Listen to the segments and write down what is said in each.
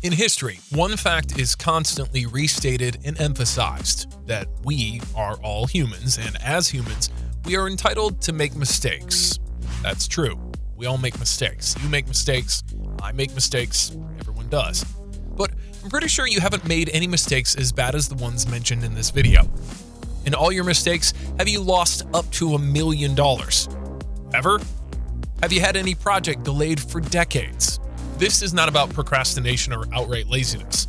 In history, one fact is constantly restated and emphasized, that we are all humans, and as humans, we are entitled to make mistakes. That's true. We all make mistakes. You make mistakes, I make mistakes, everyone does. But I'm pretty sure you haven't made any mistakes as bad as the ones mentioned in this video. In all your mistakes, have you lost up to $1 million? Ever? Have you had any project delayed for decades? This is not about procrastination or outright laziness.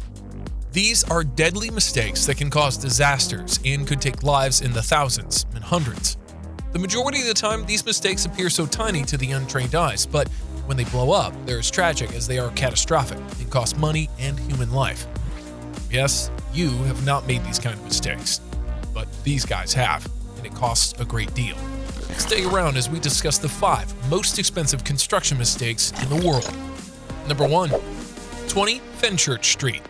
These are deadly mistakes that can cause disasters and could take lives in the thousands and hundreds. The majority of the time, these mistakes appear so tiny to the untrained eyes, but when they blow up, they're as tragic as they are catastrophic and cost money and human life. Yes, you have not made these kind of mistakes, but these guys have, and it costs a great deal. Stay around as we discuss the 5 most expensive construction mistakes in the world. Number 1. 20 Fenchurch Street.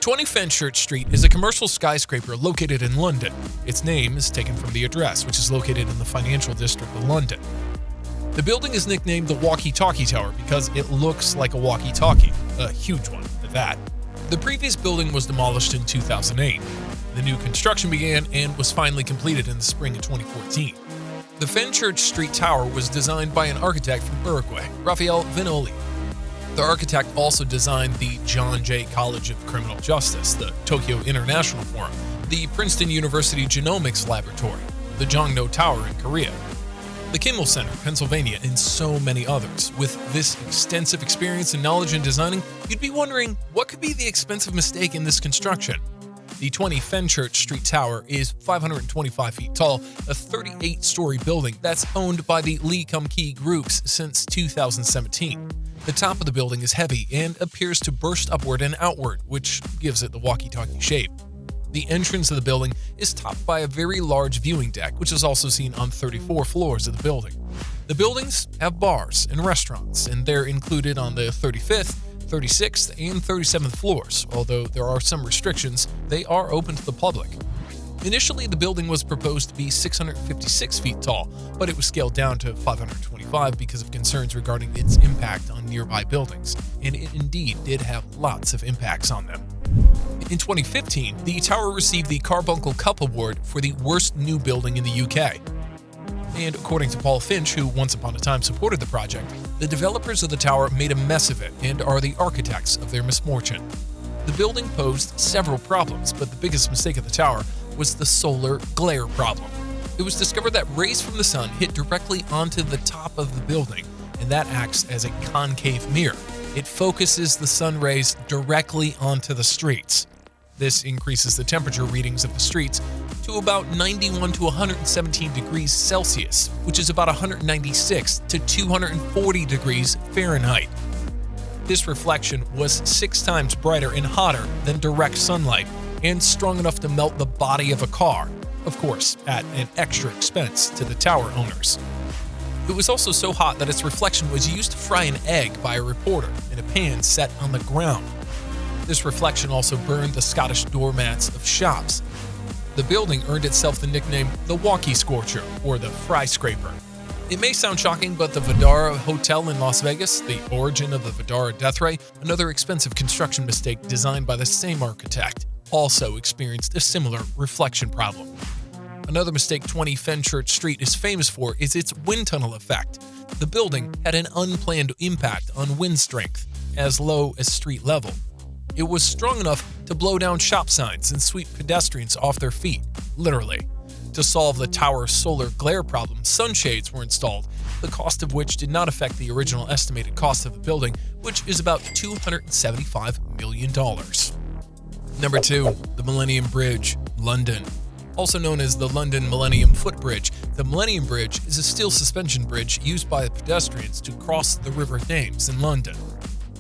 20 Fenchurch Street is a commercial skyscraper located in London. Its name is taken from the address, which is located in the financial district of London. The building is nicknamed the Walkie-Talkie Tower because it looks like a walkie-talkie, a huge one at that. The previous building was demolished in 2008. The new construction began and was finally completed in the spring of 2014. The Fenchurch Street Tower was designed by an architect from Uruguay, Rafael Vinoli. The architect also designed the John Jay College of Criminal Justice, the Tokyo International Forum, the Princeton University Genomics Laboratory, the Jongno Tower in Korea, the Kimmel Center, Pennsylvania, and so many others. With this extensive experience and knowledge in designing, you'd be wondering, what could be the expensive mistake in this construction? The 20 Fenchurch Street Tower is 525 feet tall, a 38-story building that's owned by the Lee Kum-kee Groups since 2017. The top of the building is heavy and appears to burst upward and outward, which gives it the walkie-talkie shape. The entrance of the building is topped by a very large viewing deck, which is also seen on 34 floors of the building. The buildings have bars and restaurants, and they're included on the 35th, 36th, and 37th floors. Although there are some restrictions, they are open to the public. Initially, the building was proposed to be 656 feet tall, but it was scaled down to 525 because of concerns regarding its impact on nearby buildings, and it indeed did have lots of impacts on them. In 2015, the tower received the Carbuncle Cup Award for the worst new building in the UK. And according to Paul Finch, who once upon a time supported the project, the developers of the tower made a mess of it and are the architects of their misfortune. The building posed several problems, but the biggest mistake of the tower was the solar glare problem. It was discovered that rays from the sun hit directly onto the top of the building, and that acts as a concave mirror. It focuses the sun rays directly onto the streets. This increases the temperature readings of the streets to about 91 to 117 degrees Celsius, which is about 196 to 240 degrees Fahrenheit. This reflection was 6 times brighter and hotter than direct sunlight, and strong enough to melt the body of a car, of course, at an extra expense to the tower owners. It was also so hot that its reflection was used to fry an egg by a reporter in a pan set on the ground. This reflection also burned the Scottish doormats of shops. The building earned itself the nickname the Walkie Scorcher, or the Fry Scraper. It may sound shocking, but the Vdara Hotel in Las Vegas, the origin of the Vdara death ray, another expensive construction mistake designed by the same architect, also experienced a similar reflection problem. Another mistake 20 Fenchurch Street is famous for is its wind tunnel effect. The building had an unplanned impact on wind strength, as low as street level. It was strong enough to blow down shop signs and sweep pedestrians off their feet, literally. To solve the tower's solar glare problem, sunshades were installed, the cost of which did not affect the original estimated cost of the building, which is about $275 million. Number 2. The Millennium Bridge, London. Also known as the London Millennium Footbridge, the Millennium Bridge is a steel suspension bridge used by pedestrians to cross the River Thames in London.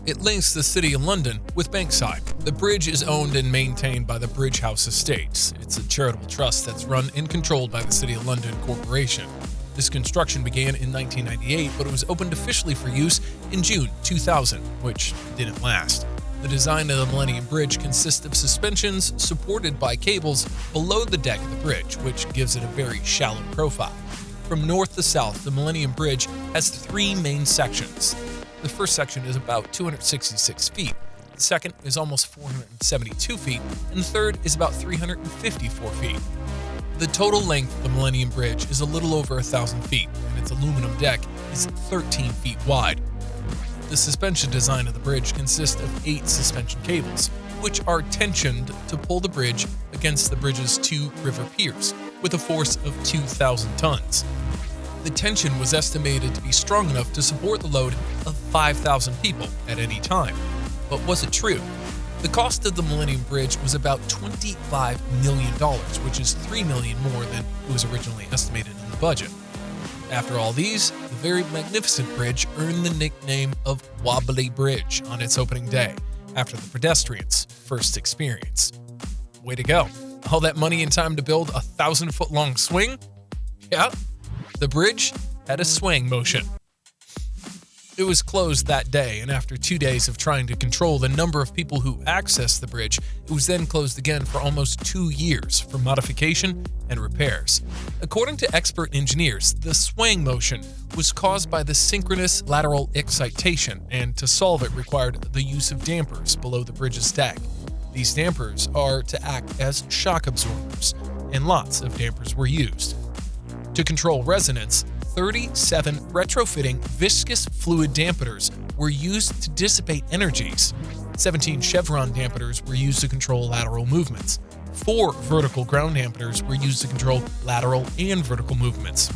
It links the City of London with Bankside. The bridge is owned and maintained by the Bridge House Estates. It's a charitable trust that's run and controlled by the City of London Corporation. This construction began in 1998, but it was opened officially for use in June 2000, which didn't last. The design of the Millennium Bridge consists of suspensions supported by cables below the deck of the bridge, which gives it a very shallow profile. From north to south, the Millennium Bridge has 3 main sections. The first section is about 266 feet, The second is almost 472 feet, and the third is about 354 feet. The total length of the Millennium Bridge is a little over 1,000 feet, and its aluminum deck is 13 feet wide. The suspension design of the bridge consists of 8 suspension cables, which are tensioned to pull the bridge against the bridge's 2 river piers, with a force of 2,000 tons. The tension was estimated to be strong enough to support the load of 5,000 people at any time. But was it true? The cost of the Millennium Bridge was about $25 million, which is $3 million more than it was originally estimated in the budget. After all these, the very magnificent bridge earned the nickname of Wobbly Bridge on its opening day, after the pedestrians' first experience. Way to go. All that money and time to build a 1,000-foot-long swing? Yeah, the bridge had a swaying motion. It was closed that day, and after 2 days of trying to control the number of people who accessed the bridge, it was then closed again for almost 2 years for modification and repairs. According to expert engineers, the swaying motion was caused by the synchronous lateral excitation, and to solve it required the use of dampers below the bridge's deck. These dampers are to act as shock absorbers, and lots of dampers were used. To control resonance, 37 retrofitting viscous fluid dampeners were used to dissipate energies. 17 chevron dampeners were used to control lateral movements. 4 vertical ground dampeners were used to control lateral and vertical movements.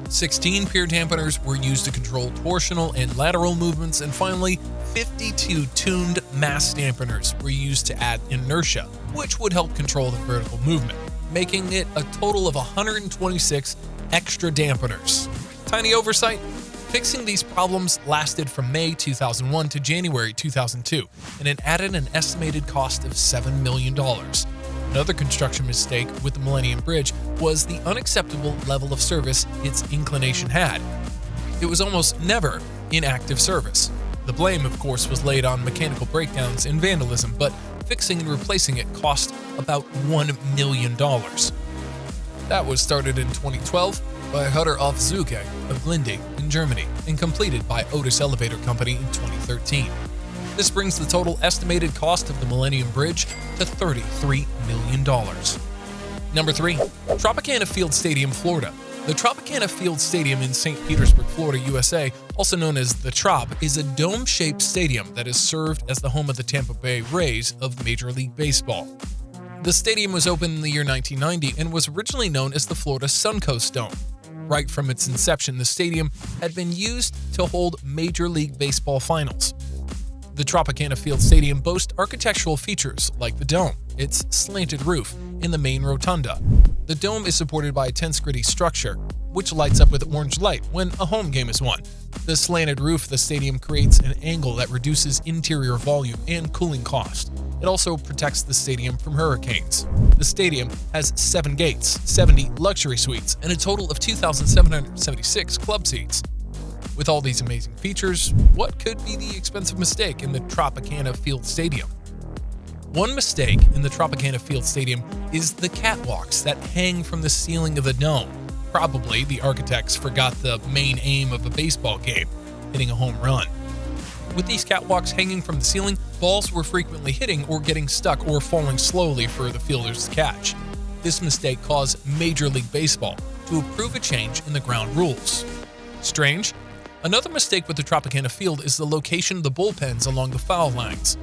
16 pier dampeners were used to control torsional and lateral movements, and finally, 52 tuned mass dampeners were used to add inertia, which would help control the vertical movement, making it a total of 126 extra dampeners. Tiny oversight? Fixing these problems lasted from May 2001 to January 2002, and it added an estimated cost of $7 million. Another construction mistake with the Millennium Bridge was the unacceptable level of service its inclination had. It was almost never in active service. The blame, of course, was laid on mechanical breakdowns and vandalism, but fixing and replacing it cost about $1 million. That was started in 2012 by Hutter auf Zuge of Glinde in Germany and completed by Otis Elevator Company in 2013. This brings the total estimated cost of the Millennium Bridge to $33 million. Number 3. Tropicana Field Stadium, Florida. The Tropicana Field Stadium in St. Petersburg, Florida, USA, also known as the Trop, is a dome-shaped stadium that has served as the home of the Tampa Bay Rays of Major League Baseball. The stadium was opened in the year 1990 and was originally known as the Florida Suncoast Dome. Right from its inception, the stadium had been used to hold Major League Baseball finals. The Tropicana Field Stadium boasts architectural features like the dome, its slanted roof, and the main rotunda. The dome is supported by a 10-gritty structure, which lights up with orange light when a home game is won. The slanted roof of the stadium creates an angle that reduces interior volume and cooling cost. It also protects the stadium from hurricanes. The stadium has 7 gates, 70 luxury suites, and a total of 2,776 club seats. With all these amazing features, what could be the expensive mistake in the Tropicana Field Stadium? One mistake in the Tropicana Field Stadium is the catwalks that hang from the ceiling of the dome. Probably the architects forgot the main aim of a baseball game, hitting a home run. With these catwalks hanging from the ceiling, balls were frequently hitting or getting stuck or falling slowly for the fielders to catch. This mistake caused Major League Baseball to approve a change in the ground rules. Strange? Another mistake with the Tropicana Field is the location of the bullpens along the foul lines.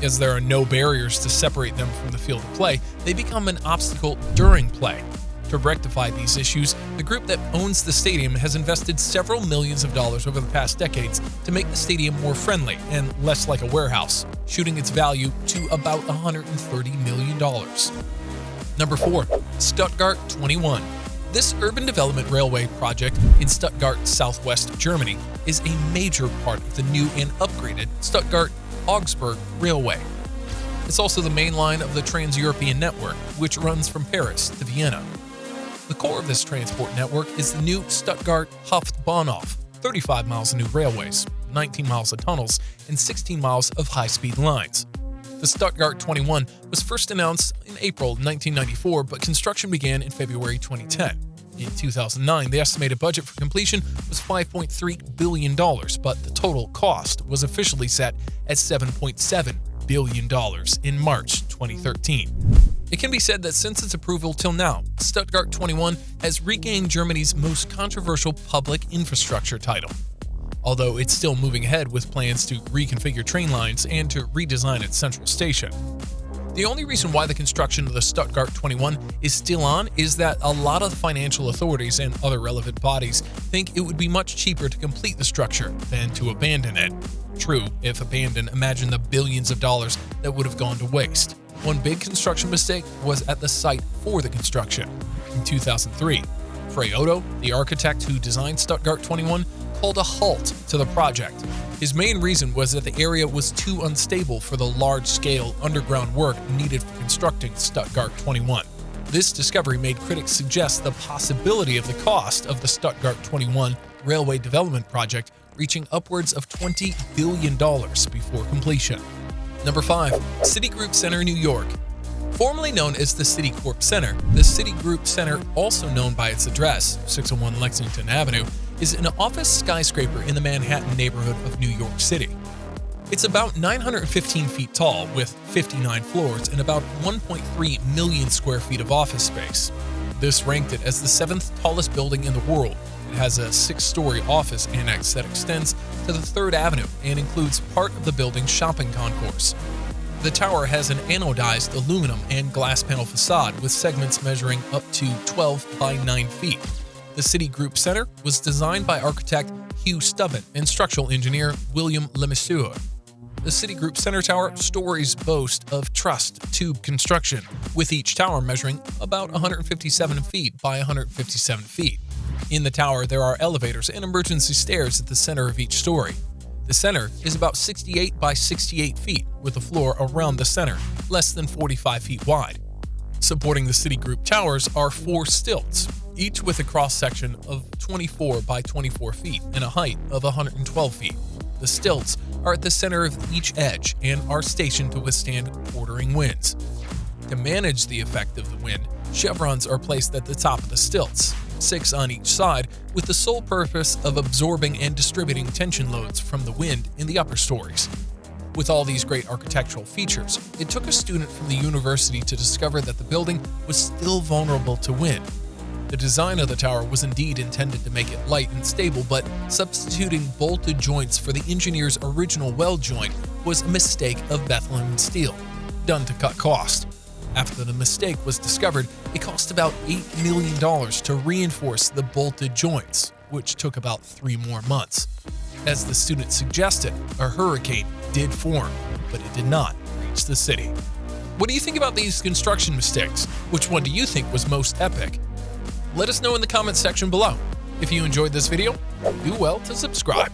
As there are no barriers to separate them from the field of play, they become an obstacle during play. To rectify these issues, the group that owns the stadium has invested several millions of dollars over the past decades to make the stadium more friendly and less like a warehouse, shooting its value to about $130 million. Number 4. Stuttgart 21. This urban development railway project in Stuttgart, southwest Germany, is a major part of the new and upgraded Stuttgart-Augsburg Railway. It's also the main line of the Trans-European network, which runs from Paris to Vienna. The core of this transport network is the new Stuttgart Hauptbahnhof, 35 miles of new railways, 19 miles of tunnels, and 16 miles of high-speed lines. The Stuttgart 21 was first announced in April 1994, but construction began in February 2010. In 2009, the estimated budget for completion was $5.3 billion, but the total cost was officially set at $7.7 billion in March 2013. It can be said that since its approval till now, Stuttgart 21 has regained Germany's most controversial public infrastructure title. Although it's still moving ahead with plans to reconfigure train lines and to redesign its central station. The only reason why the construction of the Stuttgart 21 is still on is that a lot of financial authorities and other relevant bodies think it would be much cheaper to complete the structure than to abandon it. True, if abandoned, imagine the billions of dollars that would have gone to waste. One big construction mistake was at the site for the construction. In 2003, Otto, the architect who designed Stuttgart 21, called a halt to the project. His main reason was that the area was too unstable for the large-scale underground work needed for constructing Stuttgart 21. This discovery made critics suggest the possibility of the cost of the Stuttgart 21 railway development project reaching upwards of $20 billion before completion. Number 5. Citigroup Center, New York. Formerly known as the Citicorp Center, the Citigroup Center, also known by its address, 601 Lexington Avenue, is an office skyscraper in the Manhattan neighborhood of New York City. It's about 915 feet tall, with 59 floors and about 1.3 million square feet of office space. This ranked it as the 7th tallest building in the world. It has a 6-story office annex that extends to the 3rd Avenue and includes part of the building's shopping concourse. The tower has an anodized aluminum and glass panel facade with segments measuring up to 12 by 9 feet. The Citigroup Center was designed by architect Hugh Stubben and structural engineer William Lemiseur. The Citigroup Center Tower stories boast of truss tube construction, with each tower measuring about 157 feet by 157 feet. In the tower, there are elevators and emergency stairs at the center of each story. The center is about 68 by 68 feet, with a floor around the center, less than 45 feet wide. Supporting the Citigroup towers are 4 stilts, each with a cross-section of 24 by 24 feet and a height of 112 feet. The stilts are at the center of each edge and are stationed to withstand quartering winds. To manage the effect of the wind, chevrons are placed at the top of the stilts, 6 on each side, with the sole purpose of absorbing and distributing tension loads from the wind in the upper stories. With all these great architectural features, it took a student from the university to discover that the building was still vulnerable to wind. The design of the tower was indeed intended to make it light and stable, but substituting bolted joints for the engineer's original weld joint was a mistake of Bethlehem steel, done to cut cost. After the mistake was discovered, it cost about $8 million to reinforce the bolted joints, which took about 3 more months. As the student suggested, a hurricane did form, but it did not reach the city. What do you think about these construction mistakes? Which one do you think was most epic? Let us know in the comments section below. If you enjoyed this video, do well to subscribe.